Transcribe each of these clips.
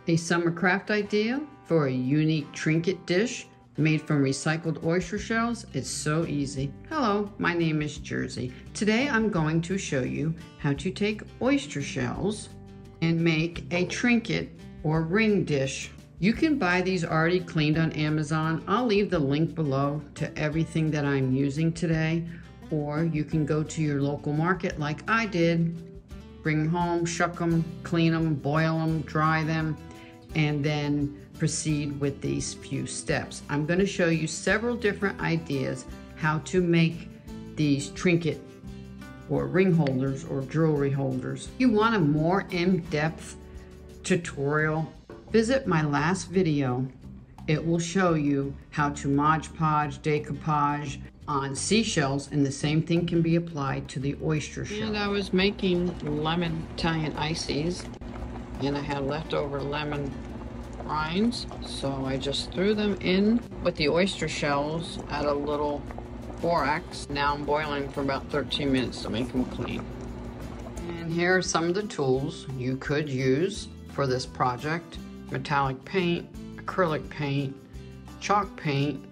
A summer craft idea for a unique trinket dish made from recycled oyster shells. It's so easy. Hello, my name is Jersey. Today I'm going to show you how to take oyster shells and make a trinket or ring dish. You can buy these already cleaned on Amazon. I'll leave the link below to everything that I'm using today, or you can go to your local market like I did, bring them home, shuck them, clean them, boil them, dry them, and then proceed with these few steps. I'm going to show you several different ideas how to make these trinket or ring holders or jewelry holders. If you want a more in-depth tutorial, visit my last video. It will show you how to Mod Podge, decoupage on seashells, and the same thing can be applied to the oyster shell. And I was making lemon Italian ices, and I had leftover lemon rinds, so I just threw them in with the oyster shells at a little borax. Now I'm boiling for about 13 minutes to make them clean. And here are some of the tools you could use for this project: metallic paint, acrylic paint, chalk paint,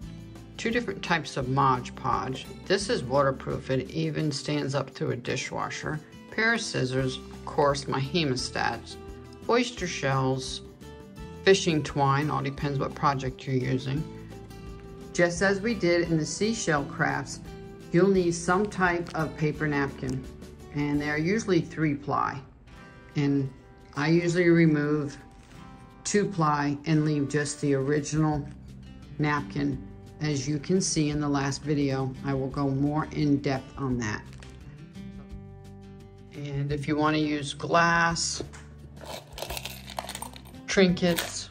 2 different types of Mod Podge. This is waterproof, it even stands up to a dishwasher. Pair of scissors, of course my hemostats, oyster shells, fishing twine, all depends what project you're using. Just as we did in the seashell crafts, you'll need some type of paper napkin, and they're usually 3-ply. And I usually remove 2-ply and leave just the original napkin. As you can see in the last video, I will go more in depth on that. And if you want to use glass, trinkets,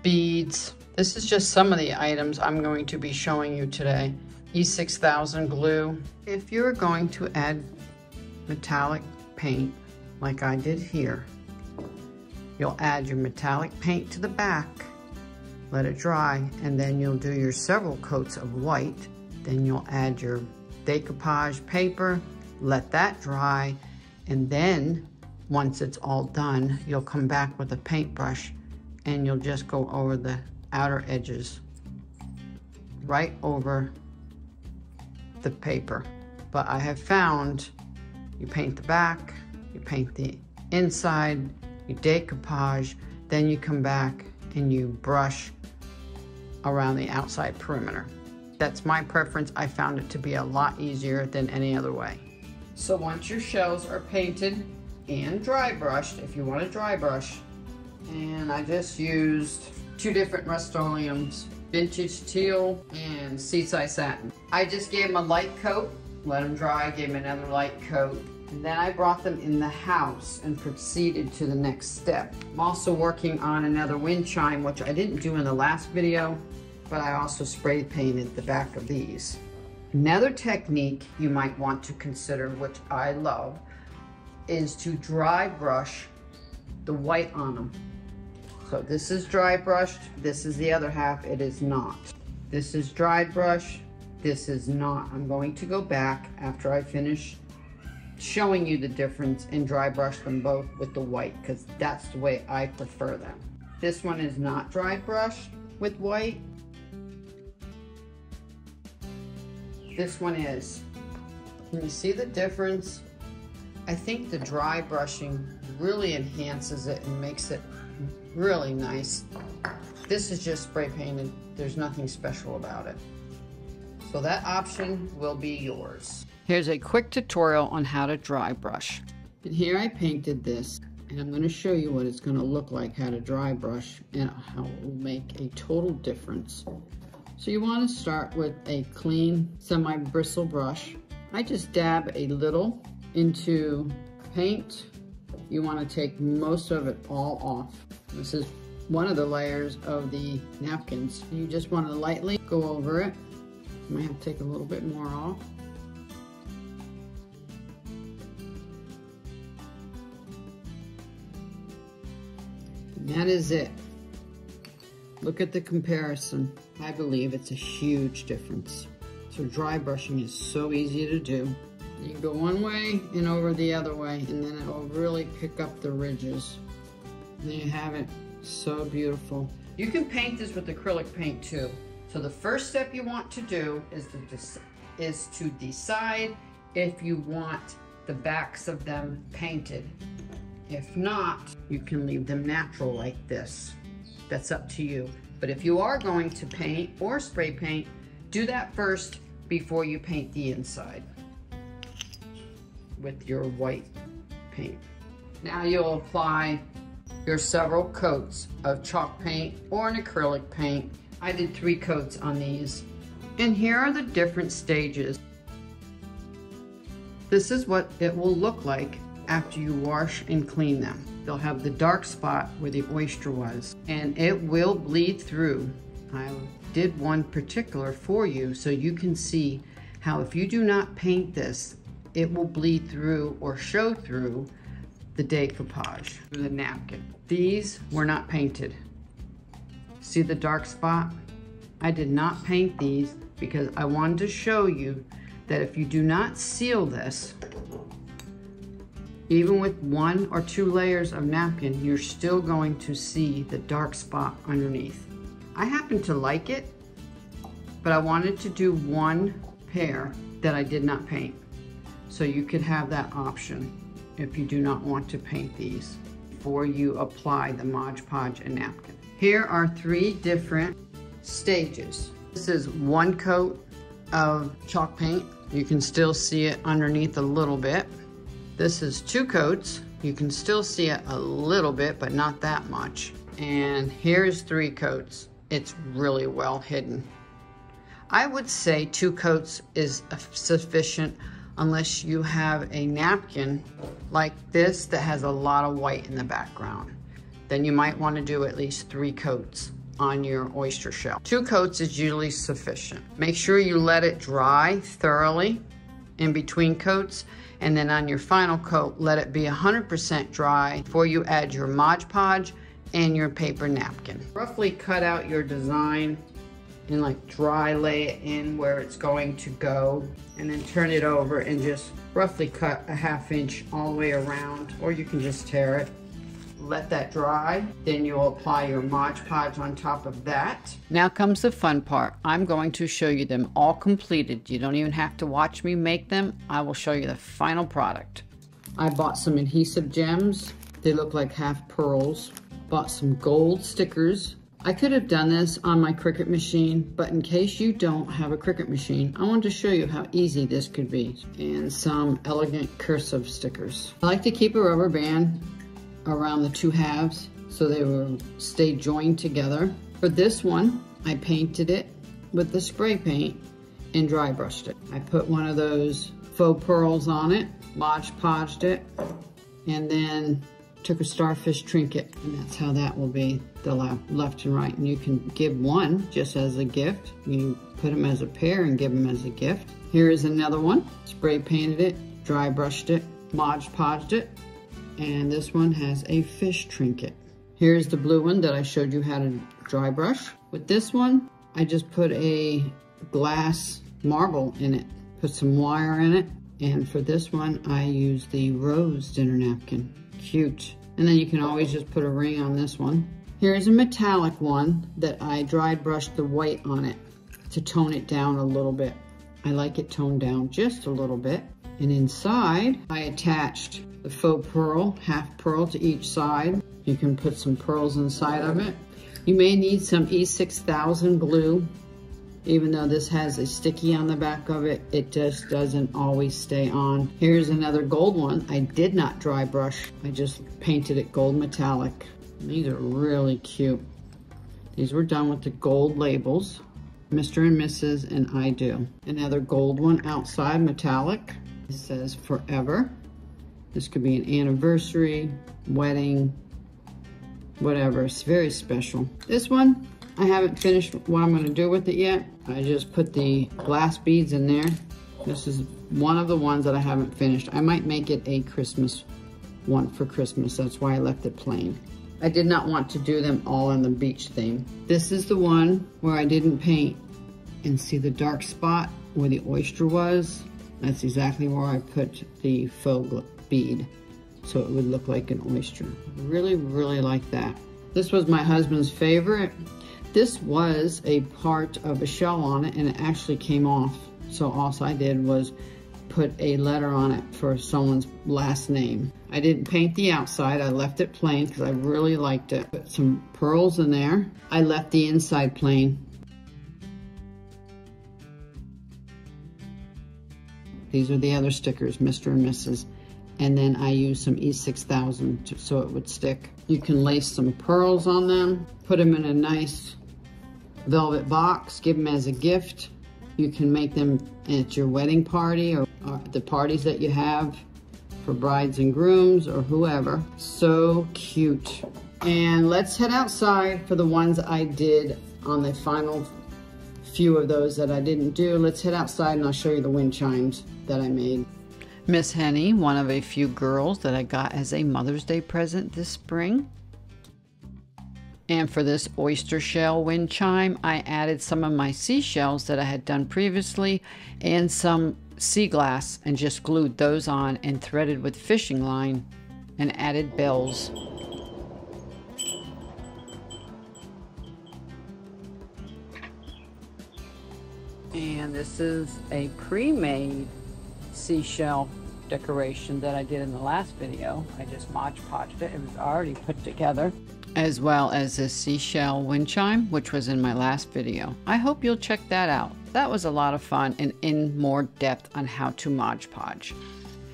beads, this is just some of the items I'm going to be showing you today. E6000 glue. If you're going to add metallic paint like I did here, you'll add your metallic paint to the back, let it dry, and then you'll do your several coats of white. Then you'll add your decoupage paper, let that dry, and then once it's all done, you'll come back with a paintbrush and you'll just go over the outer edges, right over the paper. But I have found you paint the back, you paint the inside, you decoupage, then you come back and you brush around the outside perimeter. That's my preference. I found it to be a lot easier than any other way. So once your shells are painted and dry brushed, if you want to dry brush, and I just used 2 different Rust-Oleums, vintage teal and seaside satin. I just gave them a light coat, let them dry, gave them another light coat, and then I brought them in the house and proceeded to the next step. I'm also working on another windchime, which I didn't do in the last video, but I also spray painted the back of these. Another technique you might want to consider, which I love, is to dry brush the white on them. So this is dry brushed, this is the other half, it is not. This is dry brush, this is not. I'm going to go back after I finish showing you the difference and dry brush them both with the white, because that's the way I prefer them. This one is not dry brushed with white. This one is. Can you see the difference? I think the dry brushing really enhances it and makes it really nice. This is just spray painted. There's nothing special about it. So that option will be yours. Here's a quick tutorial on how to dry brush. And here I painted this, and I'm going to show you what it's going to look like, how to dry brush, and how it will make a total difference. So you want to start with a clean semi-bristle brush. I just dab a little into paint. You want to take most of it all off. This is one of the layers of the napkins. You just want to lightly go over it. You might have to take a little bit more off. And that is it. Look at the comparison. I believe it's a huge difference. So dry brushing is so easy to do. You can go one way and over the other way, and then it will really pick up the ridges. There you have it. So beautiful. You can paint this with acrylic paint too. So the first step you want to do is to decide if you want the backs of them painted. If not, you can leave them natural like this. That's up to you. But if you are going to paint or spray paint, do that first before you paint the inside with your white paint. Now you'll apply your several coats of chalk paint or an acrylic paint. I did 3 coats on these. And here are the different stages. This is what it will look like after you wash and clean them. They'll have the dark spot where the oyster was, and it will bleed through. I did one particular for you so you can see how if you do not paint this, it will bleed through or show through the decoupage, through the napkin. These were not painted. See the dark spot? I did not paint these because I wanted to show you that if you do not seal this, even with 1 or 2 layers of napkin, you're still going to see the dark spot underneath. I happen to like it, but I wanted to do 1 pair that I did not paint. So you could have that option if you do not want to paint these before you apply the Mod Podge and napkin. Here are 3 different stages. This is 1 coat of chalk paint. You can still see it underneath a little bit. This is 2 coats. You can still see it a little bit, but not that much. And here's 3 coats. It's really well hidden. I would say 2 coats is sufficient unless you have a napkin like this that has a lot of white in the background. Then you might want to do at least 3 coats on your oyster shell. 2 coats is usually sufficient. Make sure you let it dry thoroughly in between coats, and then on your final coat, let it be 100% dry before you add your Mod Podge and your paper napkin. Roughly cut out your design and like dry lay it in where it's going to go, and then turn it over and just roughly cut a 1/2 inch all the way around, or you can just tear it. Let that dry, then you'll apply your Mod Podge on top of that. Now comes the fun part. I'm going to show you them all completed. You don't even have to watch me make them. I will show you the final product. I bought some adhesive gems. They look like half pearls. Bought some gold stickers. I could have done this on my Cricut machine, but in case you don't have a Cricut machine, I wanted to show you how easy this could be. And some elegant cursive stickers. I like to keep a rubber band around the 2 halves so they will stay joined together. For this one, I painted it with the spray paint and dry brushed it. I put one of those faux pearls on it, Mod Podged it, and then took a starfish trinket, and that's how that will be, the left and right. And you can give one just as a gift. You can put them as a pair and give them as a gift. Here is another one. Spray painted it, dry brushed it, Mod Podged it, and this one has a fish trinket. Here's the blue one that I showed you how to dry brush. With this one, I just put a glass marble in it, put some wire in it, and for this one, I used the rose dinner napkin. Cute. And then you can always just put a ring on this one. Here's a metallic one that I dry brushed the white on it to tone it down a little bit. I like it toned down just a little bit. And inside, I attached the faux pearl, half pearl to each side. You can put some pearls inside of it. You may need some E6000 glue. Even though this has a sticky on the back of it, it just doesn't always stay on. Here's another gold one. I did not dry brush. I just painted it gold metallic. These are really cute. These were done with the gold labels, Mr. and Mrs. and I do. Another gold one outside, metallic. It says forever. This could be an anniversary, wedding, whatever. It's very special. This one, I haven't finished what I'm gonna do with it yet. I just put the glass beads in there. This is one of the ones that I haven't finished. I might make it a Christmas one for Christmas. That's why I left it plain. I did not want to do them all in the beach theme. This is the one where I didn't paint. And see the dark spot where the oyster was? That's exactly where I put the faux bead. so it would look like an oyster. Really, really like that. This was my husband's favorite. This was a part of a shell on it, and it actually came off. So all I did was put a letter on it for someone's last name. I didn't paint the outside. I left it plain because I really liked it. Put some pearls in there. I left the inside plain. These are the other stickers, Mr. and Mrs. And then I used some E6000 so it would stick. You can lace some pearls on them, put them in a nice velvet box, give them as a gift. You can make them at your wedding party or the parties that you have for brides and grooms or whoever. So cute. And let's head outside for the ones I did on the final few of those that I didn't do. Let's head outside and I'll show you the wind chimes that I made. Miss Henny, one of a few girls that I got as a Mother's Day present this spring. And for this oyster shell wind chime, I added some of my seashells that I had done previously and some sea glass and just glued those on and threaded with fishing line and added bells. And this is a pre-made seashell decoration that I did in the last video. I just Mod Podged it. It was already put together. As well as this seashell wind chime, which was in my last video. I hope you'll check that out. That was a lot of fun and in more depth on how to Mod Podge.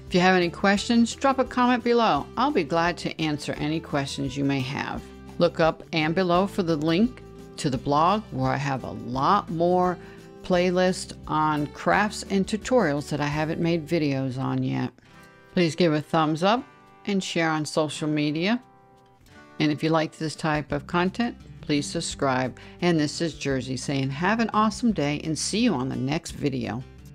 If you have any questions, drop a comment below. I'll be glad to answer any questions you may have. Look up and below for the link to the blog where I have a lot more playlist on crafts and tutorials that I haven't made videos on yet. Please give a thumbs up and share on social media. And if you like this type of content, please subscribe. And this is Jersey saying have an awesome day and see you on the next video.